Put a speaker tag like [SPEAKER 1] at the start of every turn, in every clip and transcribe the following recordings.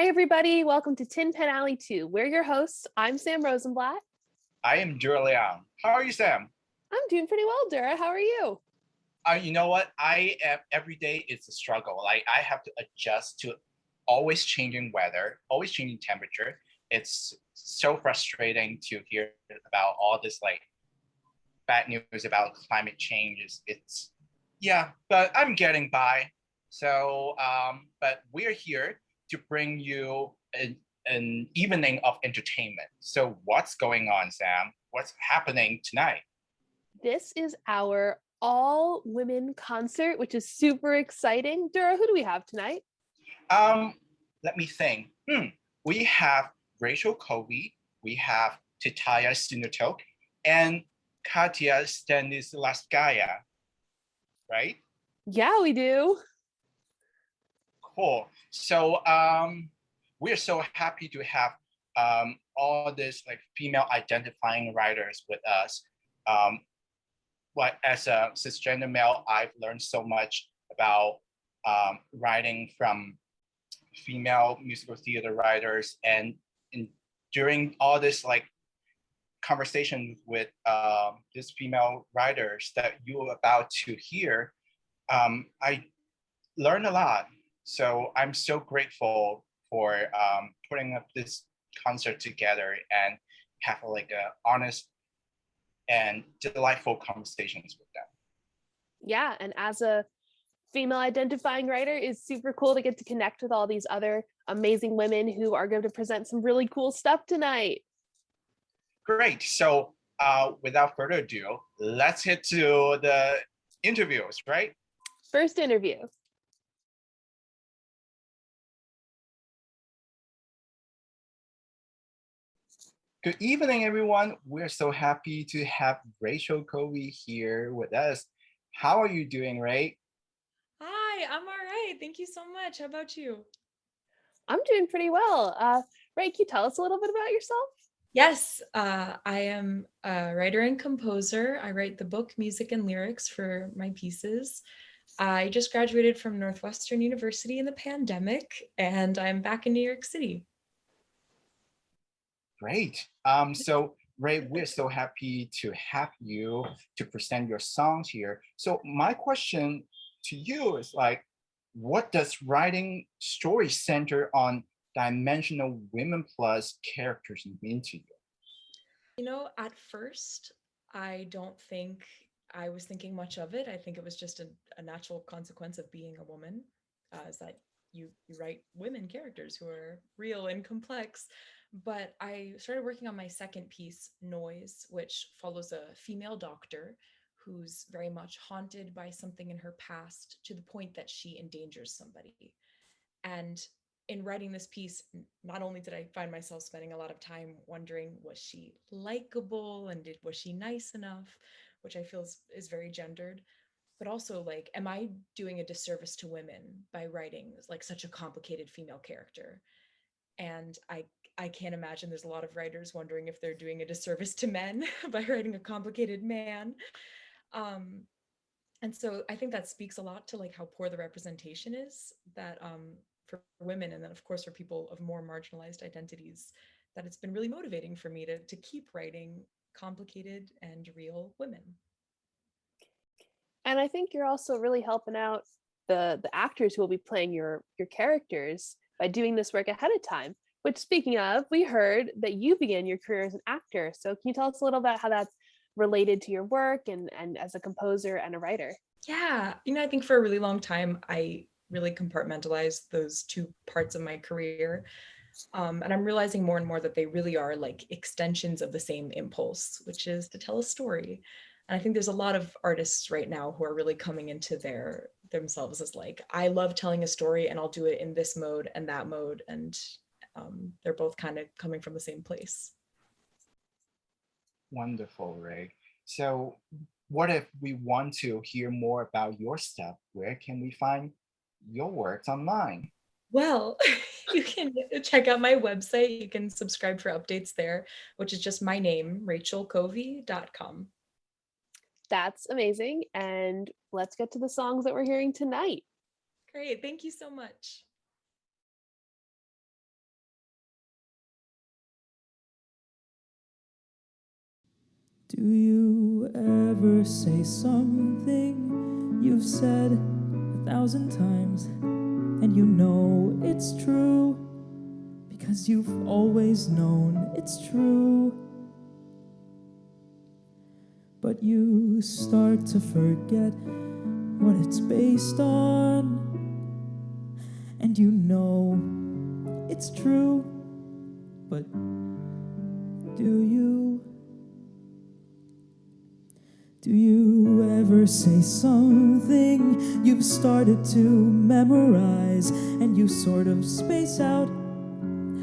[SPEAKER 1] Hi, everybody. Welcome to Tin Pen Alley 2. We're your hosts. I'm Sam Rosenblatt.
[SPEAKER 2] I am Darrell. How are you, Sam?
[SPEAKER 1] I'm doing pretty well, Dara. How are you?
[SPEAKER 2] You know what? I am every day it's a struggle. Like I have to adjust to always changing weather, always changing temperature. It's so frustrating to hear about all this like bad news about climate change. It's yeah, but I'm getting by. So, but we're here to bring you an evening of entertainment. So, what's going on, Sam? What's happening tonight?
[SPEAKER 1] This is our all-women concert, which is super exciting. Dara, who do we have tonight?
[SPEAKER 2] Let me think. We have Rachel Covey, we have Tidtaya Sinutoke, and Katya Stanislavskaya, right?
[SPEAKER 1] Yeah, we do.
[SPEAKER 2] Cool. So we're so happy to have all this like female identifying writers with us. Um, but as a cisgender male, I've learned so much about writing from female musical theater writers, and during all this like conversation with these female writers that you're about to hear, I learned a lot. So I'm so grateful for putting up this concert together and have like a honest and delightful conversations with them.
[SPEAKER 1] Yeah, and as a female identifying writer, it's super cool to get to connect with all these other amazing women who are going to present some really cool stuff tonight.
[SPEAKER 2] Great. So without further ado, let's head to the interviews, right?
[SPEAKER 1] First interview.
[SPEAKER 2] Good evening, everyone. We're so happy to have Rachel Covey here with us. How are you doing, Ray?
[SPEAKER 3] Hi, I'm all right. Thank you so much. How about you?
[SPEAKER 1] I'm doing pretty well. Ray, can you tell us a little bit about yourself?
[SPEAKER 3] Yes, I am a writer and composer. I write the book, music, and lyrics for my pieces. I just graduated from Northwestern University in the pandemic, and I'm back in New York City.
[SPEAKER 2] Great. So Ray, we're so happy to have you to present your songs here. So my question to you is like, what does writing story center on dimensional women plus characters mean to you?
[SPEAKER 3] You know, at first, I don't think I was thinking much of it. I think it was just a natural consequence of being a woman, is that you write women characters who are real and complex. But I started working on my second piece, Noise, which follows a female doctor who's very much haunted by something in her past to the point that she endangers somebody. And in writing this piece, not only did I find myself spending a lot of time wondering, was she likable and was she nice enough, which I feel is very gendered, but also like, am I doing a disservice to women by writing like such a complicated female character? And I can't imagine there's a lot of writers wondering if they're doing a disservice to men by writing a complicated man. Um, and so I think that speaks a lot to like how poor the representation is that for women, and then of course for people of more marginalized identities, that it's been really motivating for me to keep writing complicated and real women.
[SPEAKER 1] And I think you're also really helping out the actors who will be playing your characters by doing this work ahead of time. Which, speaking of, we heard that you began your career as an actor. So can you tell us a little about how that's related to your work and as a composer and a writer?
[SPEAKER 3] Yeah, you know, I think for a really long time I really compartmentalized those two parts of my career. And I'm realizing more and more that they really are like extensions of the same impulse, which is to tell a story. And I think there's a lot of artists right now who are really coming into themselves as like, I love telling a story and I'll do it in this mode and that mode. And they're both kind of coming from the same place.
[SPEAKER 2] Wonderful, Ray. So what if we want to hear more about your stuff? Where can we find your works online?
[SPEAKER 3] Well, you can check out my website. You can subscribe for updates there, which is just my name, rachelcovey.com.
[SPEAKER 1] That's amazing. And let's get to the songs that we're hearing tonight.
[SPEAKER 3] Great. Thank you so much.
[SPEAKER 4] Do you ever say something you've said 1,000 times and you know it's true because you've always known it's true? But you start to forget what it's based on, and you know it's true, but do you? Do you ever say something you've started to memorize and you sort of space out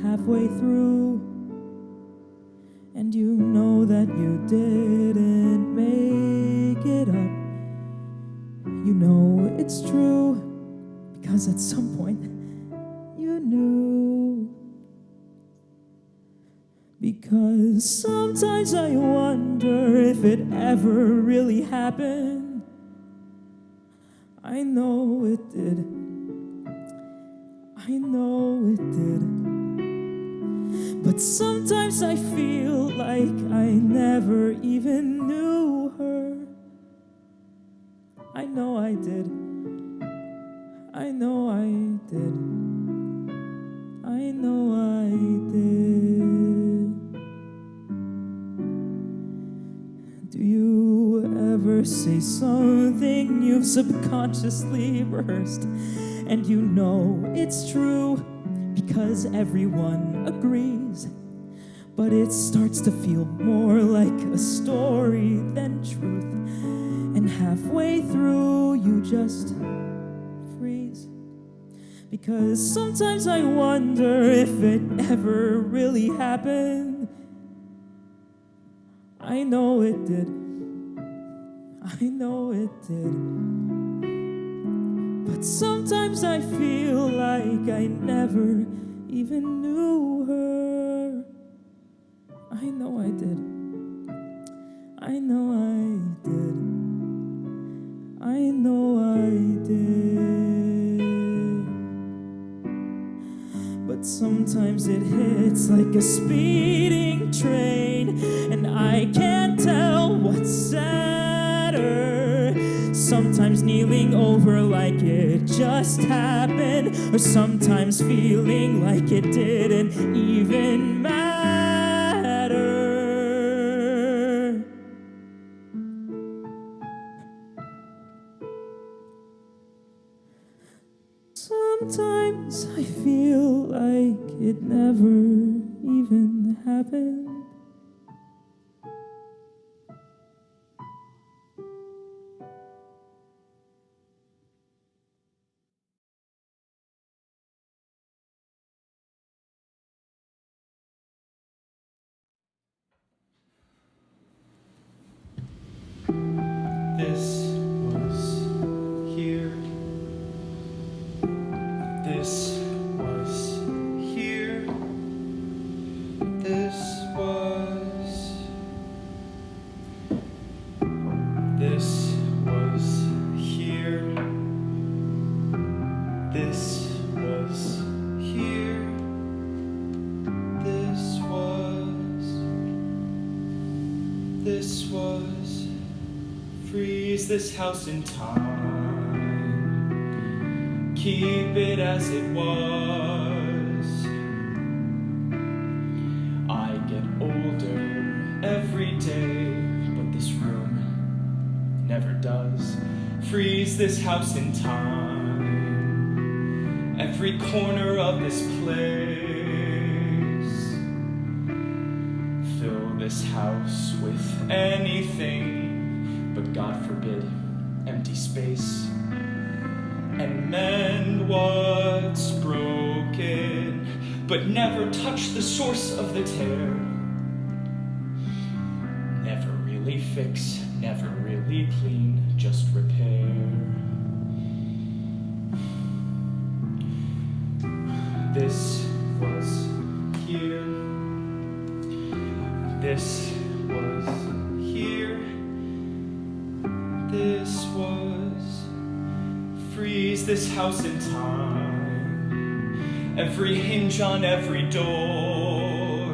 [SPEAKER 4] halfway through? And you know that you didn't make it up. You know it's true because at some point you knew. Because sometimes I wonder if it ever really happened. I know it did. I know it did. But sometimes I feel like I never even knew her. I know I did. I know I did. I know I did. Do you ever say something you've subconsciously rehearsed and you know it's true because everyone agrees, but it starts to feel more like a story than truth, and halfway through you just freeze? Because sometimes I wonder if it ever really happened. I know it did. I know it did. But sometimes I feel like I never even knew her. I know I did. I know I did. I know I did. But sometimes it hits like a speeding train, and I can't tell what's sadder. Sometimes kneeling over like it just happened, or sometimes feeling like it didn't even matter. Sometimes I feel like it never even happened.
[SPEAKER 5] This was here. This was here. This was. This was here. This was here. This was. This was. Freeze this house in time. Keep it as it was. I get older every day, but this room never does. Freeze this house in time. Every corner of this place. Fill this house with anything, but God forbid, empty space. And mend what's broken, but never touch the source of the tear. Never really fix, never really clean, just repair. This was here. This was here. This was. Freeze this house in time. Every hinge on every door.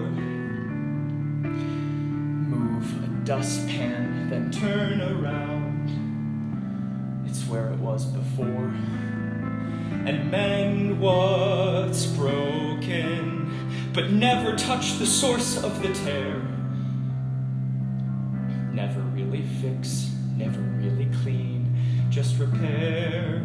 [SPEAKER 5] Move a dustpan, then turn around. It's where it was before. And mend what's broken, but never touch the source of the tear. Never really fix, never really clean, just repair,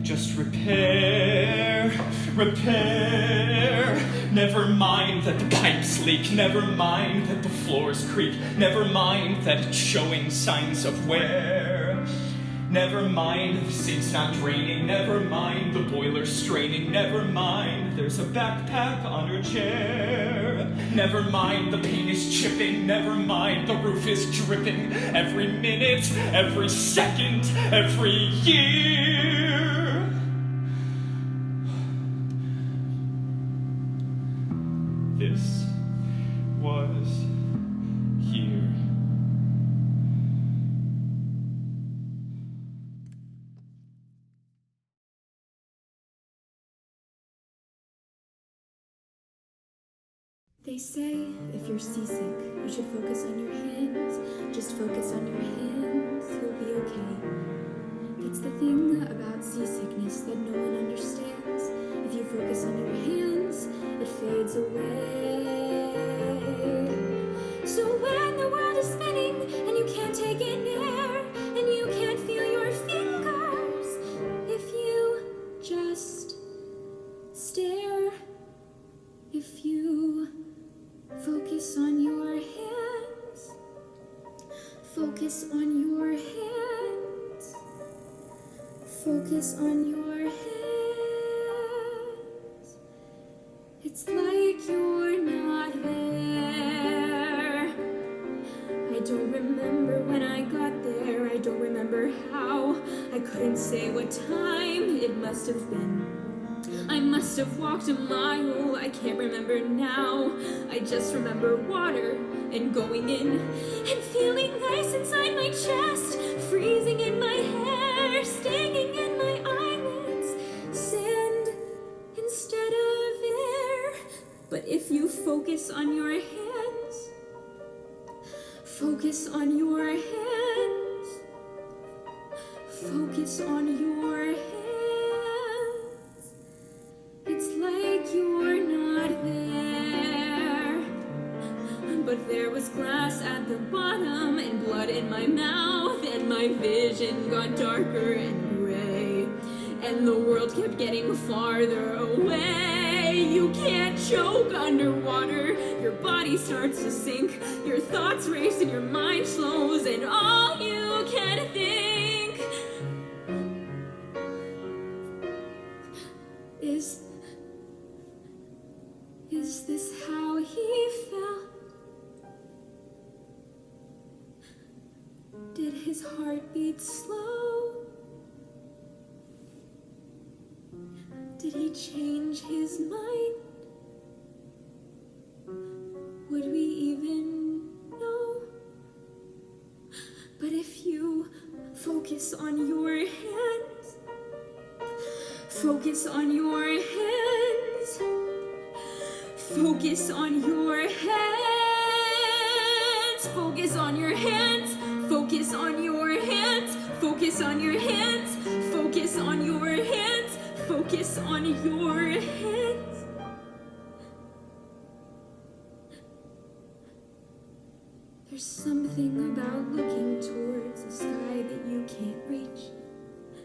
[SPEAKER 5] just repair, repair. Never mind that the pipes leak, never mind that the floors creak, never mind that it's showing signs of wear. Never mind the sink's not draining, never mind the boiler straining, never mind there's a backpack on her chair. Never mind the paint is chipping, never mind the roof is dripping, every minute, every second, every year. This was here.
[SPEAKER 6] They say if you're seasick, you should focus on your hands. Just focus on your hands, you'll be okay. It's the thing about seasickness that no one understands. If you focus on your hands, it fades away. So when the world is spinning and you can't take in air and you can't feel your fingers, if you just stare, if you focus on your hands, focus on your hands, focus on your hands. It's like you're not there. I don't remember when I got there, I don't remember how. I couldn't say what time it must have been. I must have walked a mile, I can't remember now. I just remember water and going in and feeling ice inside my chest, freezing in my hair, stinging in my eyelids, sand instead of air. But if you focus on your hands, focus on your hands, focus on your hands. It's like you're not there. But there was glass at the bottom and blood in my mouth, and my vision got darker and gray, and the world kept getting farther away. You can't choke underwater, your body starts to sink, your thoughts race and your mind slows, and all you can think is this how he felt? Did his heart beat slow? Did he change his mind? Would we even know? But if you focus on your hands, focus on your hands, focus on your hands, focus on your hands, focus on your hands, focus on your hands, focus on your hands, focus on your hands. There's something about looking towards a sky that you can't reach.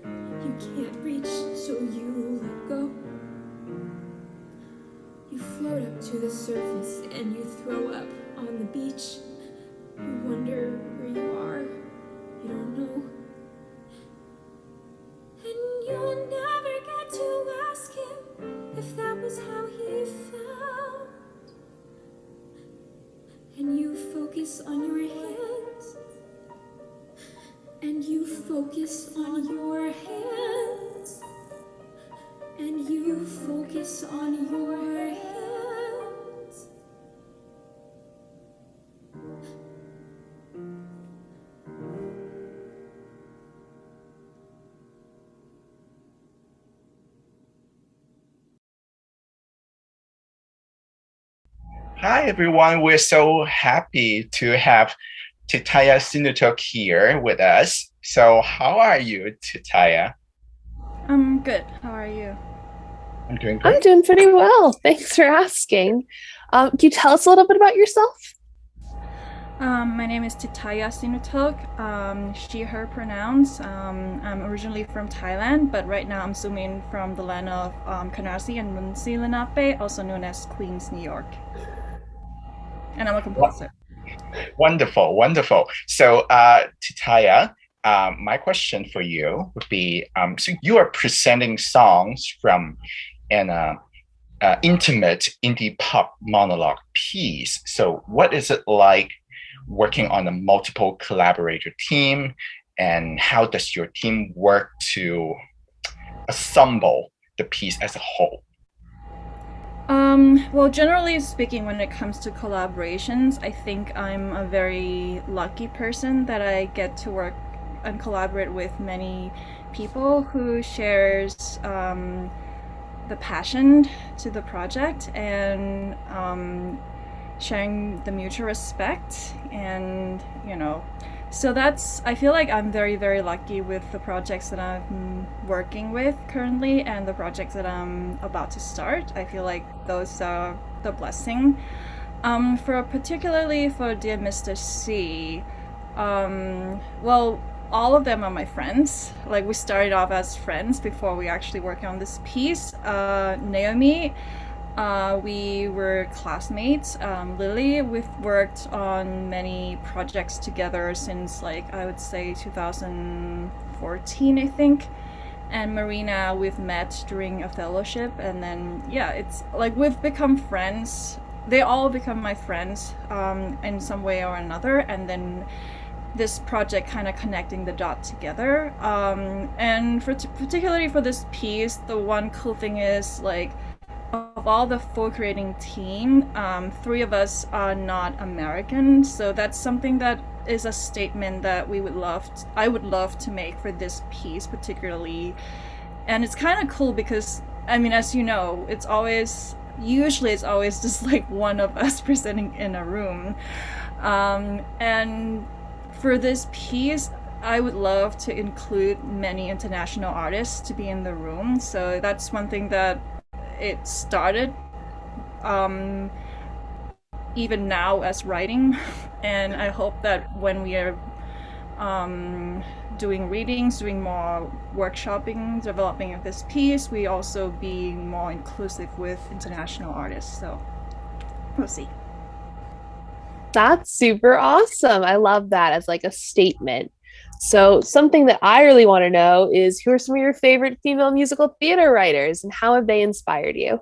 [SPEAKER 6] You can't reach, so you let go. You float up to the surface and you throw up on the beach. You wonder where you are, you don't know. And you'll never get to ask him if that was how he felt. And you focus on your hands, and you focus on your hands, and you focus on your hands.
[SPEAKER 2] Hi, everyone. We're so happy to have Tidtaya Sinutoke here with us. So how are you, Tidtaya?
[SPEAKER 7] I'm good. How are you?
[SPEAKER 2] I'm doing great.
[SPEAKER 1] I'm doing pretty well. Thanks for asking. Can you tell us a little bit about yourself?
[SPEAKER 7] My name is Tidtaya Sinutoke, she, her pronouns. I'm originally from Thailand, but right now I'm zooming from the land of Canarsie and Munsi Lenape, also known as Queens, New York. And I'm a composer.
[SPEAKER 2] Wonderful, wonderful. So, Tidtaya, my question for you would be, so you are presenting songs from an intimate indie pop monologue piece. So what is it like working on a multiple collaborator team, and how does your team work to assemble the piece as a whole?
[SPEAKER 7] Well, generally speaking, when it comes to collaborations, I think I'm a very lucky person that I get to work and collaborate with many people who shares the passion to the project and sharing the mutual respect, and so I feel like I'm very, very lucky with the projects that I'm working with currently and the projects that I'm about to start. I feel like those are the blessing. Particularly for Dear Mr. C, well, all of them are my friends. Like, we started off as friends before we actually worked on this piece. Naomi, we were classmates. Lily, we've worked on many projects together since, like, I would say 2014, I think. And Marina, we've met during a fellowship, and then it's like we've become friends. They all become my friends in some way or another, and then this project kind of connecting the dot together. And particularly for this piece, the one cool thing is, like, of all the full creating team, 3 of us are not American, so that's something that is a statement that I would love to make for this piece particularly. And it's kind of cool because, I mean, as you know, usually it's always just like one of us presenting in a room. And for this piece, I would love to include many international artists to be in the room. So that's one thing that it started even now as writing. And I hope that when we are doing readings, doing more workshopping, developing of this piece, we also be more inclusive with international artists. So we'll see.
[SPEAKER 1] That's super awesome. I love that as like a statement. So something that I really want to know is, who are some of your favorite female musical theater writers and how have they inspired you?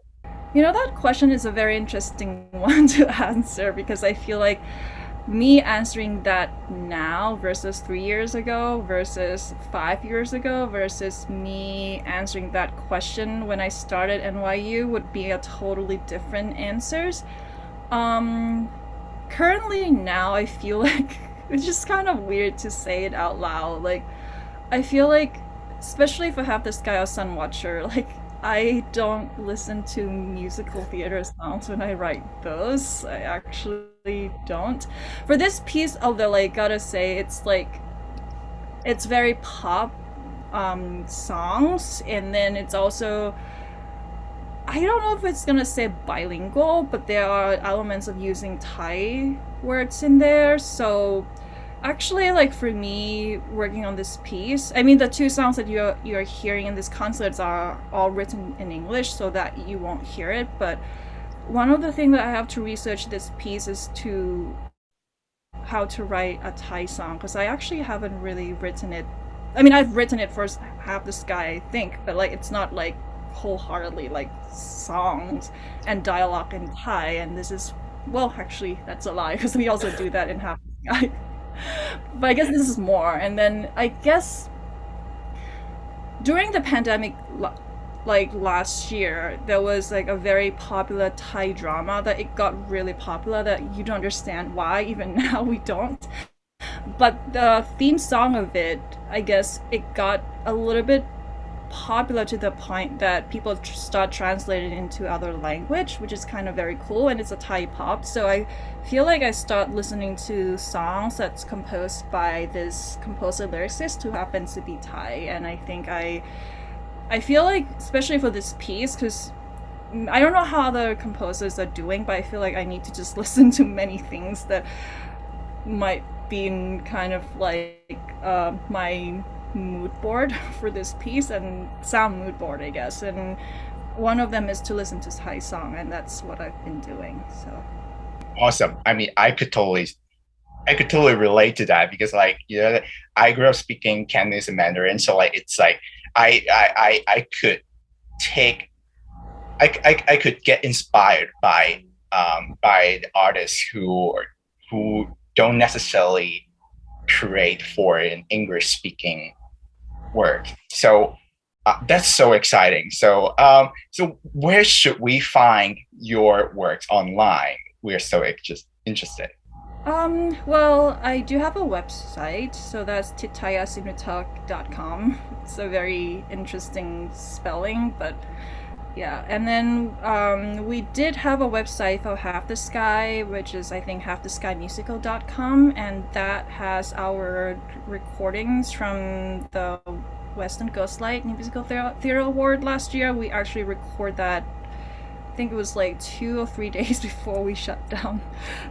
[SPEAKER 7] That question is a very interesting one to answer, because I feel like me answering that now versus 3 years ago versus 5 years ago versus me answering that question when I started NYU would be a totally different answers. Currently now I feel like it's just kind of weird to say it out loud. Like, I feel like, especially if I have this guy or Sun Watcher, like, I don't listen to musical theater songs when I write those. I actually don't. For this piece, although I gotta say, it's very pop songs, and then it's also, I don't know if it's gonna say bilingual, but there are elements of using Thai words in there. So actually, like, for me working on this piece, I mean, the 2 songs that you're hearing in these concerts are all written in English so that you won't hear it. But one of the things that I have to research this piece is how to write a Thai song, because I actually haven't really written it. I mean, I've written it for Have the Sky, I think, but like, it's not like wholeheartedly like songs and dialogue in Thai. And this is, well, actually that's a lie, because we also do that in Have the Sky. But I guess this is more. And then I guess during the pandemic, like last year, there was like a very popular Thai drama that it got really popular that you don't understand why, even now we don't. But the theme song of it, I guess it got a little bit popular to the point that people start translating into other language, which is kind of very cool, and it's a Thai pop. So I feel like I start listening to songs that's composed by this composer lyricist who happens to be Thai, and I think I feel like, especially for this piece, because I don't know how other composers are doing, but I feel like I need to just listen to many things that might be in kind of like my mood board for this piece, and sound mood board, I guess. And one of them is to listen to Thai song, and that's what I've been doing. So
[SPEAKER 2] awesome. I mean, I could totally relate to that, because like, you know, I grew up speaking Cantonese and Mandarin, so like it's like I could get inspired by the artists who don't necessarily create for an English speaking work. So that's so exciting. So so where should we find your works online? We're so interested.
[SPEAKER 7] Well, I do have a website, so that's tidtayasinutoke.com. It's a very interesting spelling, but yeah. And then we did have a website for Half the Sky, which is, I think, halftheskymusical.com, and that has our recordings from the Western Ghostlight Musical Theater Award last year. We actually record that, I think it was like 2 or 3 days before we shut down.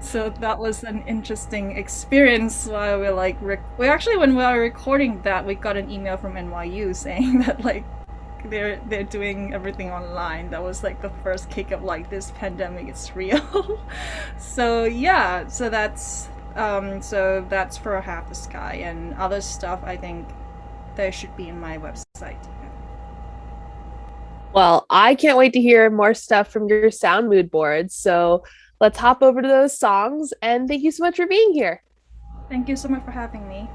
[SPEAKER 7] So that was an interesting experience. While we're like, we actually, when we were recording that, we got an email from NYU saying that like they're doing everything online. That was like the first kick of like, this pandemic is real. So yeah, so that's for Half the Sky, and other stuff I think they should be in my website.
[SPEAKER 1] Well, I can't wait to hear more stuff from your sound mood boards. So let's hop over to those songs, and thank you so much for being here.
[SPEAKER 7] Thank you so much for having me.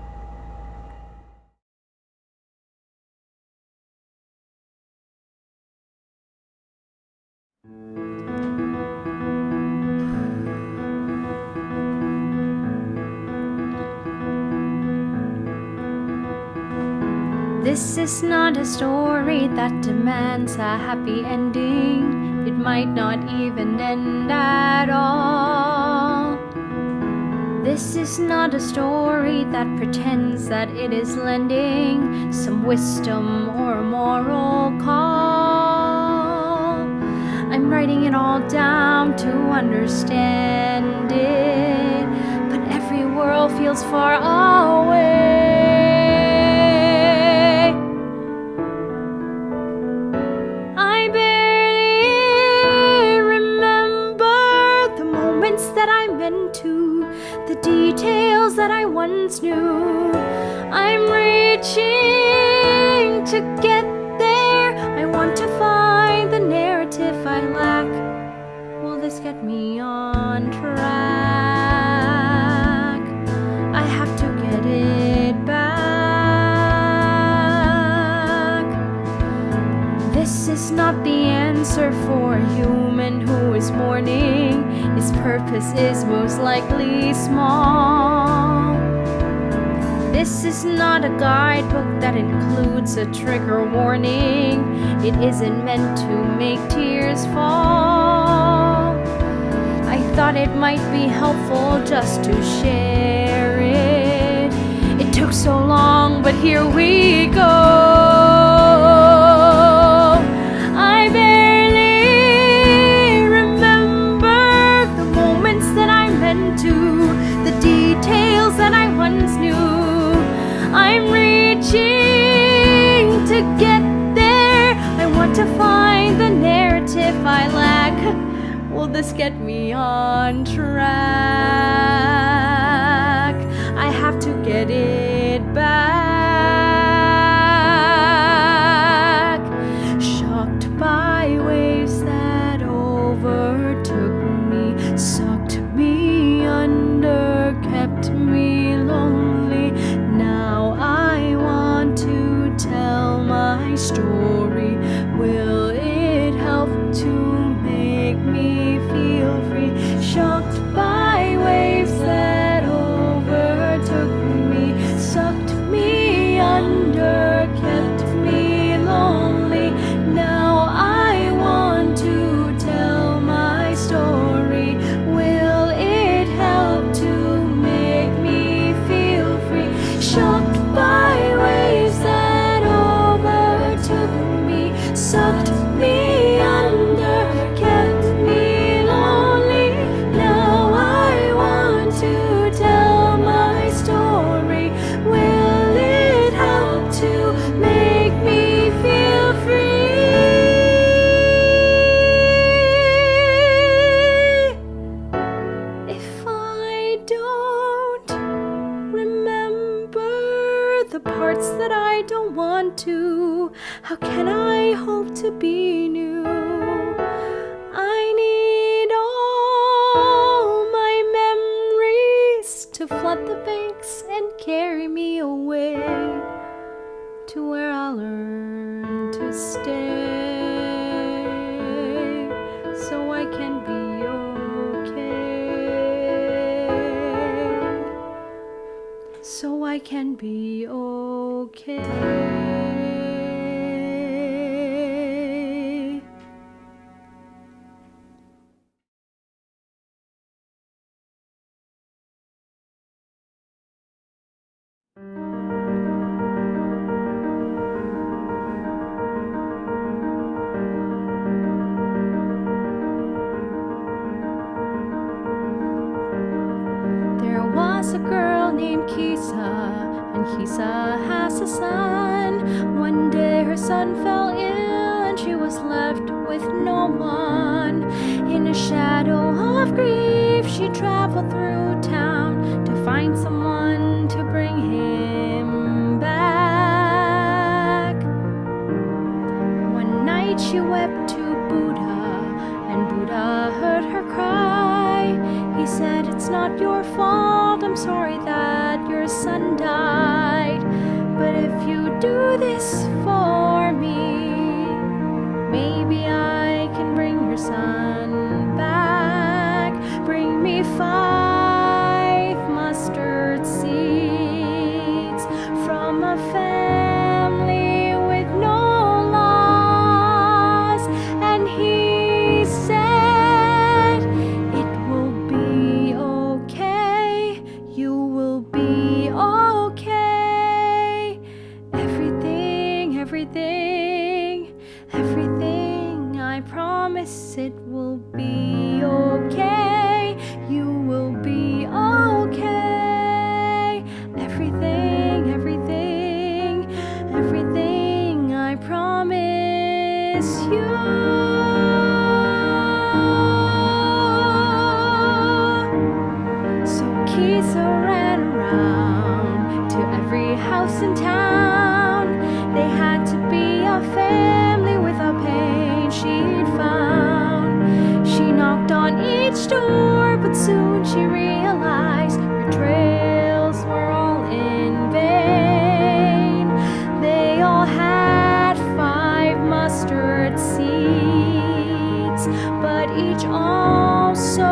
[SPEAKER 6] This is not a story that demands a happy ending. It might not even end at all. This is not a story that pretends that it is lending some wisdom or a moral call. I'm writing it all down to understand it, but every world feels far away. I barely remember the moments that I meant to, the details that I once knew. I'm reaching to get there. I want to find the narrative I lack. Will this get me on track? I have to get it back. This is not the answer for a human who is mourning. His purpose is most likely small. This is not a guidebook that includes a trigger warning. It isn't meant to make tears fall. I thought it might be helpful just to share it. It took so long, but here we go. I barely remember the moments that I meant to, the details that I once knew. I'm reaching to get there. I want to find the narrative I lack. Will this get me on track? I have to get it back. Shocked by waves that overtook me, sucked me under, kept me lonely. Now I want to tell my story. Will it help to make me feel free? Shocked by waves that overtook
[SPEAKER 8] hearts that I don't want to. How can I hope to be new? I need all my memories to flood the banks and carry me away to where I'll learn to stay, so I can be okay, so I can be okay. There was a girl named Kisa, and Kisa has a son. One day her son fell ill, and she was left with no one. In a shadow of grief, she traveled through town to find someone to bring him back. One night she wept to Buddha, and Buddha heard her cry. He said, "It's not your fault, I'm sorry that your son died. But if you do this for me, maybe I can bring your son back. Bring me 5 mustard seeds from a family with no laws." And he said, "It will be okay, you will be okay. Everything, everything, I promise it will be okay. You will be okay. Everything, everything, I promise you." So Kisa ran around to every house in town. They had to be a family with a pain she'd found. She knocked on each door, but soon she realized her trails were all in vain. They all had 5 mustard seeds, but each also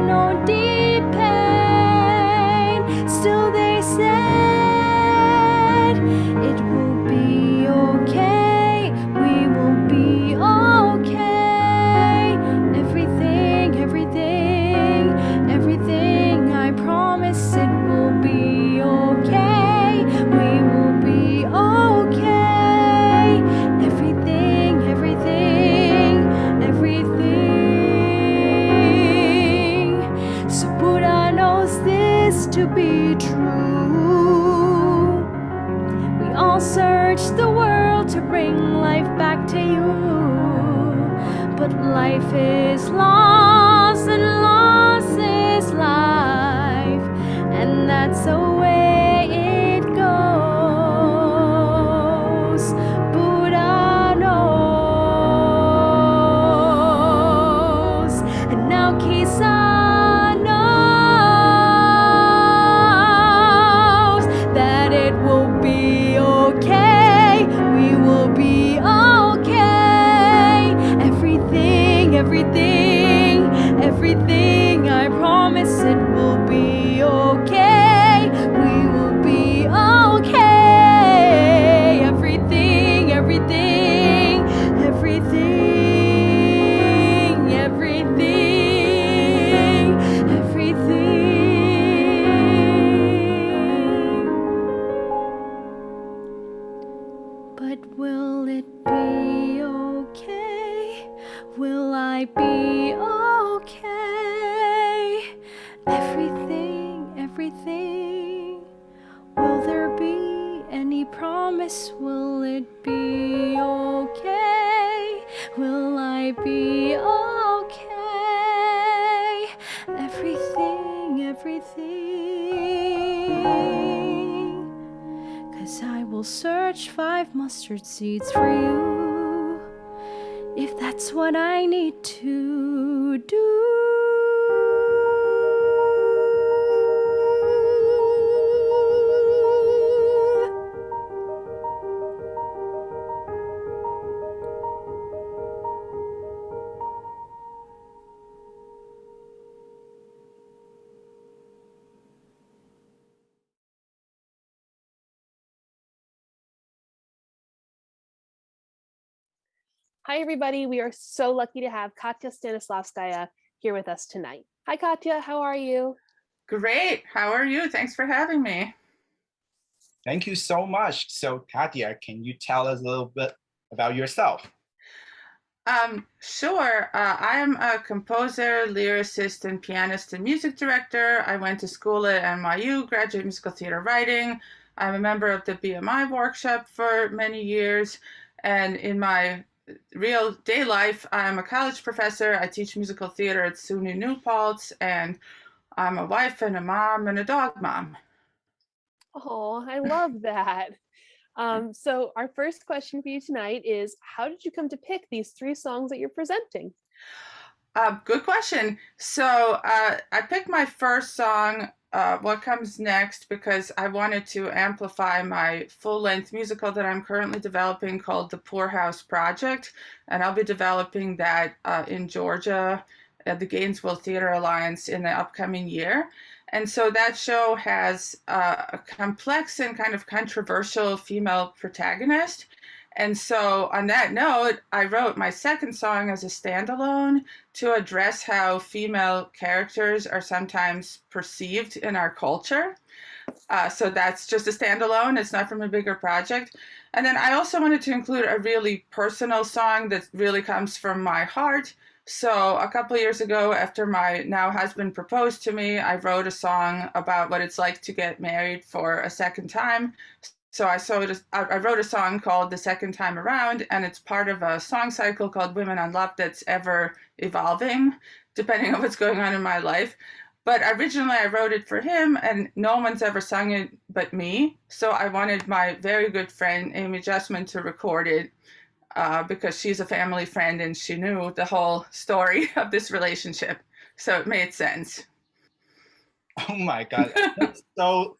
[SPEAKER 8] know deep pain. Still they said, "It will be okay, we will be okay. Everything, everything, I promise it will be okay. We will be okay. Everything, everything. So Buddha knows this to be true. We all search the world to bring life back to you, but life is loss and loss is life, and that's the way it goes. Buddha knows, and now Kisa knows that it will be okay. We will be okay. Everything, everything, I promise it will be okay. We will be okay. Everything, everything, But will it be okay? Will I be okay? Everything. Will there be any promise? Will it be okay? Will I be okay? Everything. 'Cause 'cause I will search 5 mustard seeds for you, if that's what I need to do.
[SPEAKER 1] Hi, everybody. We are so lucky to have Katya Stanislavskaya here with us tonight. Hi, Katya. How are you?
[SPEAKER 9] Great. How are you? Thanks for having me.
[SPEAKER 2] Thank you so much. So Katya, can you tell us a little bit about yourself?
[SPEAKER 9] Sure. I am a composer, lyricist, and pianist and music director. I went to school at NYU, graduate musical theater writing. I'm a member of the BMI workshop for many years. And in my real day life, I'm a college professor. I teach musical theater at SUNY New Paltz, and I'm a wife and a mom and a dog mom.
[SPEAKER 1] Oh, I love that. So our first question for you tonight is, how did you come to pick these 3 songs that you're presenting?
[SPEAKER 9] Good question. So I picked my first song, What Comes Next, because I wanted to amplify my full-length musical that I'm currently developing called the Poorhouse Project. And I'll be developing that in Georgia at the Gainesville Theater Alliance in the upcoming year. And so that show has a complex and kind of controversial female protagonist. And so on that note, I wrote my second song as a standalone to address how female characters are sometimes perceived in our culture. So that's just a standalone. It's not from a bigger project. And then I also wanted to include a really personal song that really comes from my heart. So a couple of years ago, after my now husband proposed to me, I wrote a song about what it's like to get married for a second time. So I wrote a song called The Second Time Around, and it's part of a song cycle called Women Unloved that's ever evolving, depending on what's going on in my life. But originally I wrote it for him, and no one's ever sung it but me. So I wanted my very good friend, Amy Justman, to record it because she's a family friend and she knew the whole story of this relationship. So it made sense.
[SPEAKER 2] Oh my God, that's so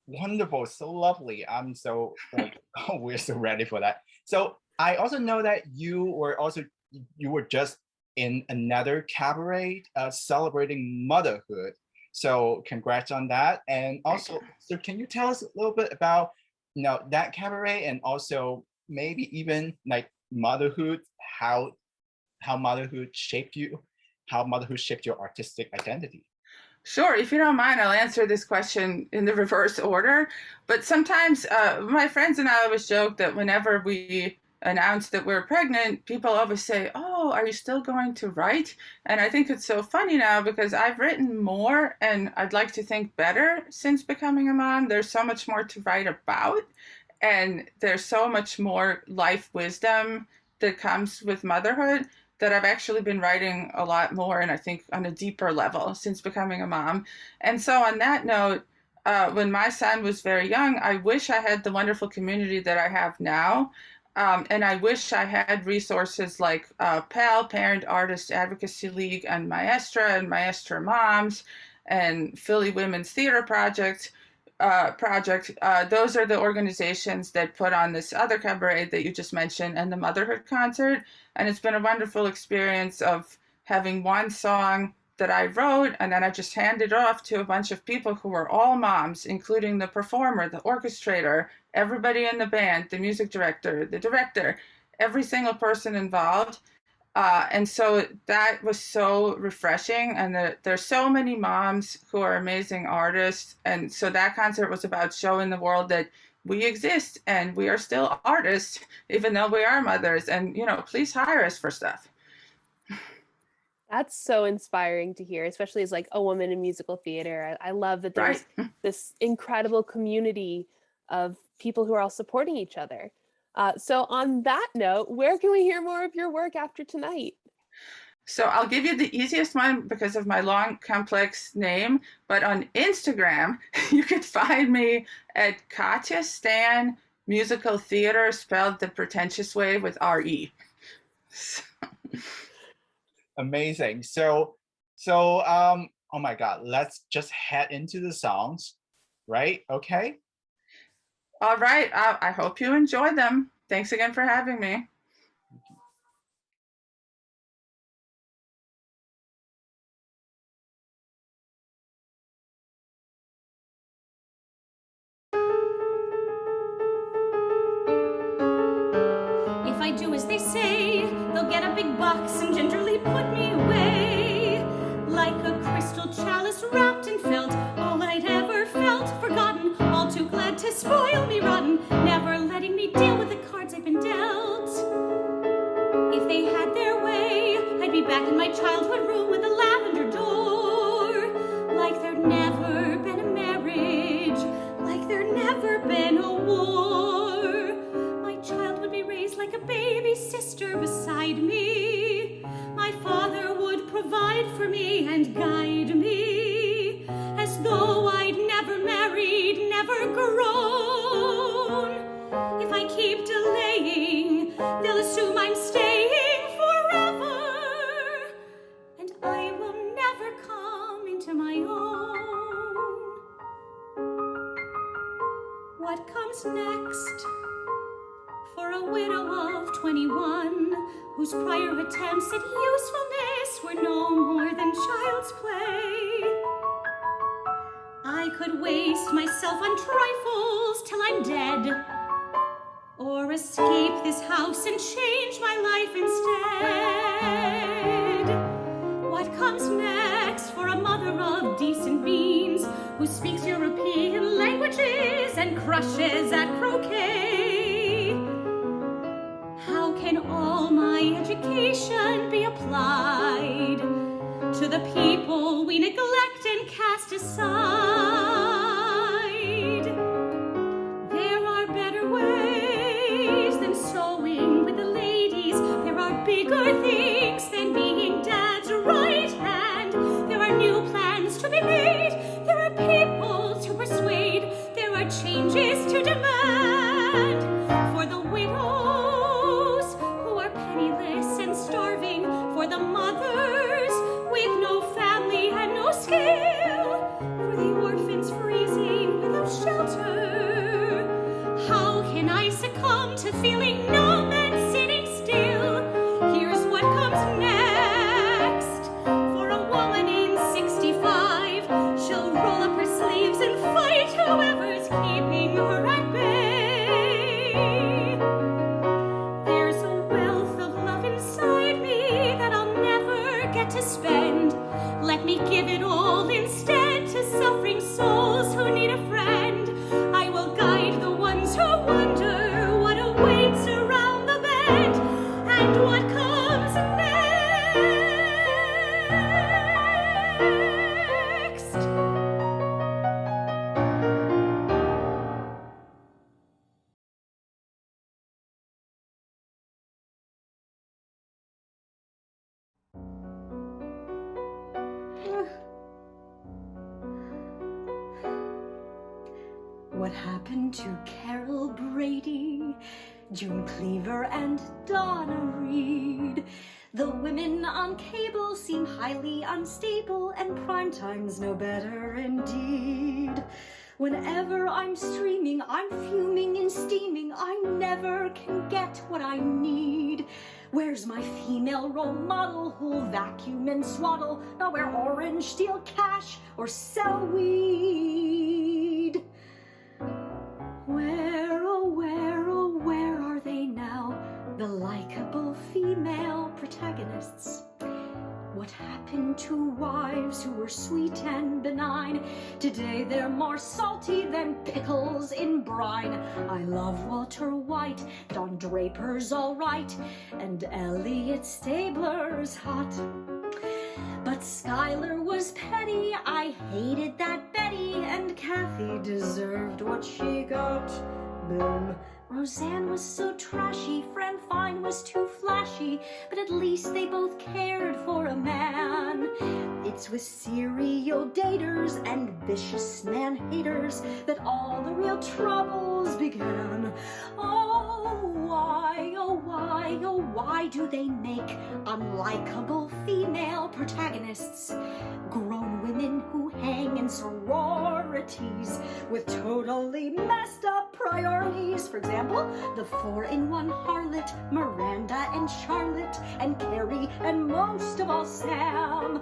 [SPEAKER 2] wonderful, so lovely. I'm so like, oh, we're so ready for that. So I also know that you were just in another cabaret celebrating motherhood. So congrats on that. And also, so can you tell us a little bit about that cabaret, and also maybe even like motherhood, how motherhood shaped you, how motherhood shaped your artistic identity?
[SPEAKER 9] Sure. If you don't mind, I'll answer this question in the reverse order. But sometimes my friends and I always joke that whenever we announce that we're pregnant, people always say, "Oh, are you still going to write?" And I think it's so funny now because I've written more and I'd like to think better since becoming a mom. There's so much more to write about, and there's so much more life wisdom that comes with motherhood that I've actually been writing a lot more, and I think on a deeper level since becoming a mom. And so on that note, when my son was very young, I wish I had the wonderful community that I have now. And I wish I had resources like PAL, Parent Artist Advocacy League, and Maestra Moms, and Philly Women's Theater Project. Those are the organizations that put on this other cabaret that you just mentioned and the motherhood concert. And it's been a wonderful experience of having one song that I wrote, and then I just handed off to a bunch of people who were all moms, including the performer, the orchestrator, everybody in the band, the music director, the director, every single person involved. And so that was so refreshing. And there's so many moms who are amazing artists. And so that concert was about showing the world that we exist and we are still artists, even though we are mothers. And, please hire us for stuff.
[SPEAKER 1] That's so inspiring to hear, especially as like a woman in musical theater. I love that there's this incredible community of people who are all supporting each other. So on that note, where can we hear more of your work after tonight?
[SPEAKER 9] So I'll give you the easiest one because of my long, complex name. But on Instagram, you could find me at Katya Stan Musical Theater, spelled the pretentious way with R-E.
[SPEAKER 2] Amazing. Oh my God, let's just head into the songs, right? Okay.
[SPEAKER 9] All right. I hope you enjoy them. Thanks again for having me.
[SPEAKER 8] If I do as they say, they'll get a big box and gingerly put me away. Like a crystal chalice wrapped in felt, all I'd ever felt forgotten, all too glad to spoil me rotten, never letting me deal with the cards I've been dealt. If they had their way, I'd be back in my childhood room with a lavender door. Like there'd never been a marriage, like there'd never been a war. My child would be raised like a baby sister beside me. My father would provide for me and guide me, as though I'd never married, never grown. If I keep delaying, they'll assume I'm staying forever, and I will never come into my own. What comes next? For a widow of 21, whose prior attempts at usefulness were no more than child's play. I could waste myself on trifles till I'm dead, or escape this house and change my life instead. What comes next for a mother of decent means, who speaks European languages and crushes at croquet? How can all my education be applied to the people we neglect and cast aside? There are better ways than sewing with the ladies. There are bigger things than being dad's right hand. There are new plans to be made. There are people to persuade. There are changes to demand for the widows who are penniless and starving, for the mothers with no family and no scale, for the orphans freezing without shelter. How can I succumb to feeling numb and sitting still? Here's what comes next. For a woman in 65, she'll roll up her sleeves and fight whoever's keeping her at bay. There's a wealth of love inside me that I'll never get to spend. Let me give it all instead to suffering souls who need a friend. I will guide the ones who wonder what awaits around the bend, and what comes next.
[SPEAKER 10] What happened to Carol Brady, June Cleaver, and Donna Reed? The women on cable seem highly unstable, and primetime's no better indeed. Whenever I'm streaming, I'm fuming and steaming. I never can get what I need. Where's my female role model who'll vacuum and swaddle, not wear orange, steal cash, or sell weed? Where, oh where are they now, the likable female protagonists? What happened to wives who were sweet and benign? Today they're more salty than pickles in brine. I love Walter White, Don Draper's all right, and Elliot Stabler's hot. But Skylar was petty, I hated that Betty, and Kathy deserved what she got. Boom, Roseanne was so trashy, Fran Fine was too flashy, but at least they both cared for a man. It's with serial daters and vicious man-haters that all the real troubles began. Oh, why do they make unlikable female protagonists? Grown women who hang in sororities with totally messed up priorities. For example, the 4-in-1 harlot, Miranda and Charlotte, and Carrie, and most of all Sam.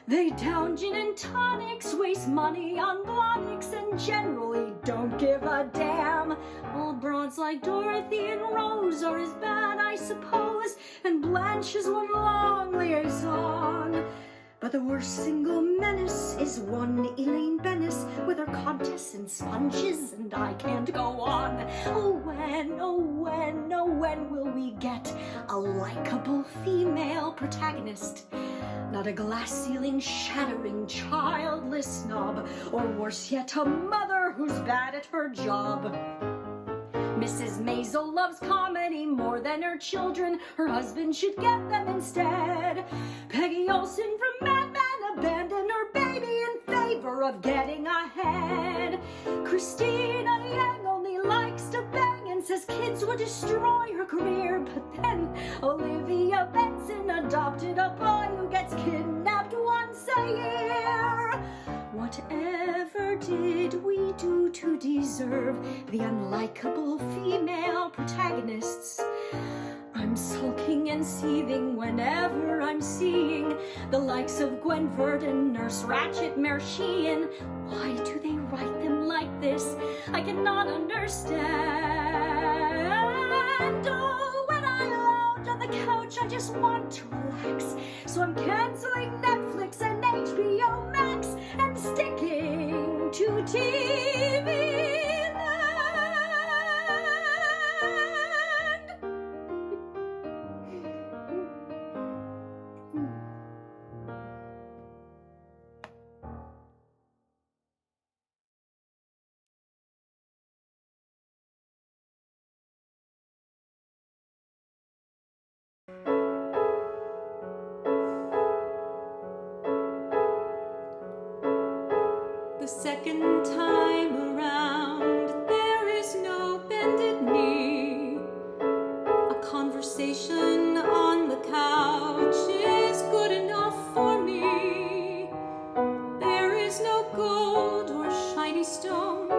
[SPEAKER 10] They down gin and tonics, waste money on blonics, and generally don't give a damn. Old broads like Dorothy and Rose are as bad, I suppose, and Blanche is one long liaison. But the worst single menace is one Elaine Bennis with her contests and sponges, and I can't go on. When will we get a likable female protagonist? Not a glass-ceiling shattering childless snob, or worse yet, a mother who's bad at her job. Mrs. Maisel loves comedy more than her children. Her husband should get them instead. Peggy Olson from Mad Men abandoned her baby in favor of getting ahead. Christina Yang only likes to bang and says kids would destroy her career. But then Olivia Benson adopted a boy who gets kidnapped once a year. Whatever did we do to deserve the unlikable female protagonists? I'm sulking and seething whenever I'm seeing the likes of Gwen Verdon, Nurse Ratched, Mare Sheehan. Why do they write them like this? I cannot understand. Oh, when I lounge on the couch, I just want to relax. So I'm canceling Netflix and HBO Max and sticking to TV.
[SPEAKER 8] The second time around, there is no bended knee. A conversation on the couch is good enough for me. There is no gold or shiny stone.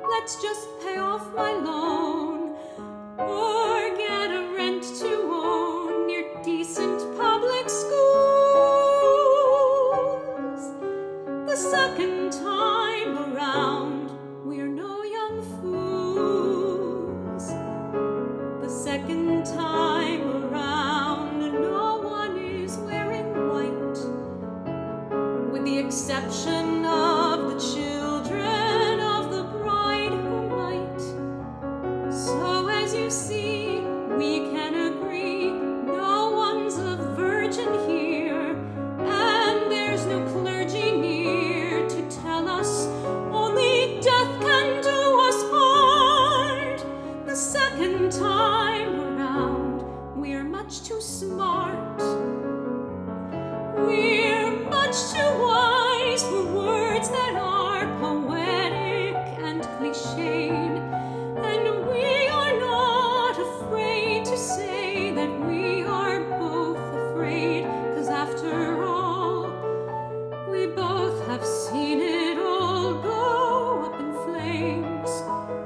[SPEAKER 8] Let's just pay off my loan, or get a rent to own near decent public schools. The second time around, we're no young fools. The second time around, no one is wearing white, with the exception of the children of the bride who might. So as you see, we can agree, no one's a virgin here, and there's no clergy near to tell us only death can do us part. The second time around, we're much too smart. We're much too wise for words that are poetic and cliched, and we are not afraid to say that we are both afraid, 'cause after all, we both have seen it all go up in flames,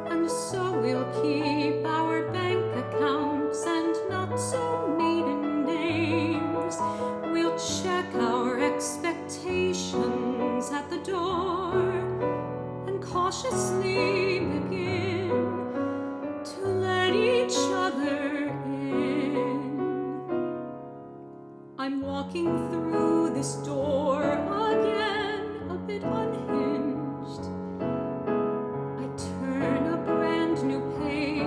[SPEAKER 8] and so we'll keep our bank accounts and not so maiden names. We'll check our expectations at the door and cautiously begin to let each other in. I'm walking through this door again, a bit unhinged. I turn a brand new page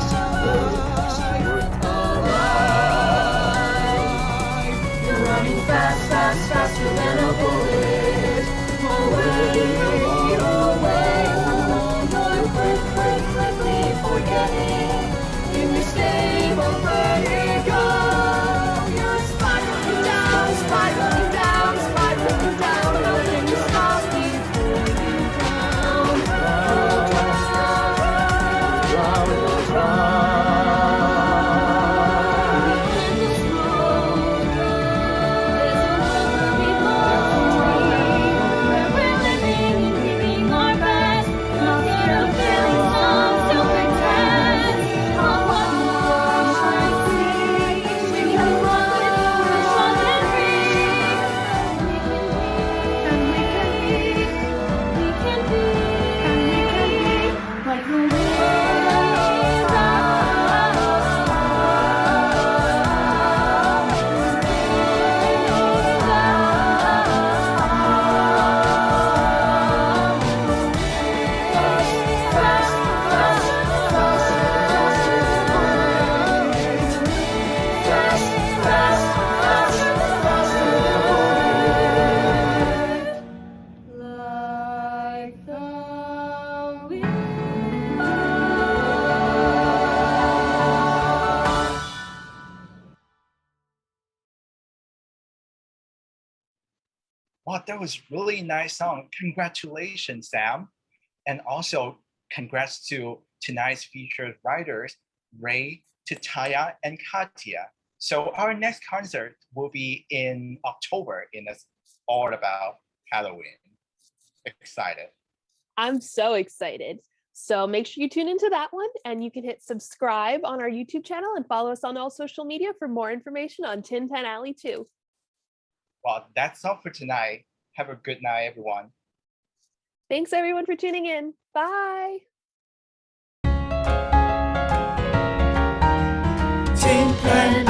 [SPEAKER 11] You're running fast, fast, faster than a bullet. Away, away from all your quickly forgetting. In the stable where you go, you're spiraling down, spiraling down, spiraling down. Nothing to stop me before you drown. You'll drown, you'll drown.
[SPEAKER 2] Wow, that was really nice song. Congratulations, Sam. And also, congrats to tonight's featured writers, Ray, Tidtaya, and Katya. So our next concert will be in October, and it's all about Halloween. Excited.
[SPEAKER 1] I'm so excited. So make sure you tune into that one, and you can hit subscribe on our YouTube channel and follow us on all social media for more information on Tin Pan Alley too.
[SPEAKER 2] Well, that's all for tonight. Have a good night, everyone.
[SPEAKER 1] Thanks everyone for tuning in. Bye.
[SPEAKER 11] Tin Pan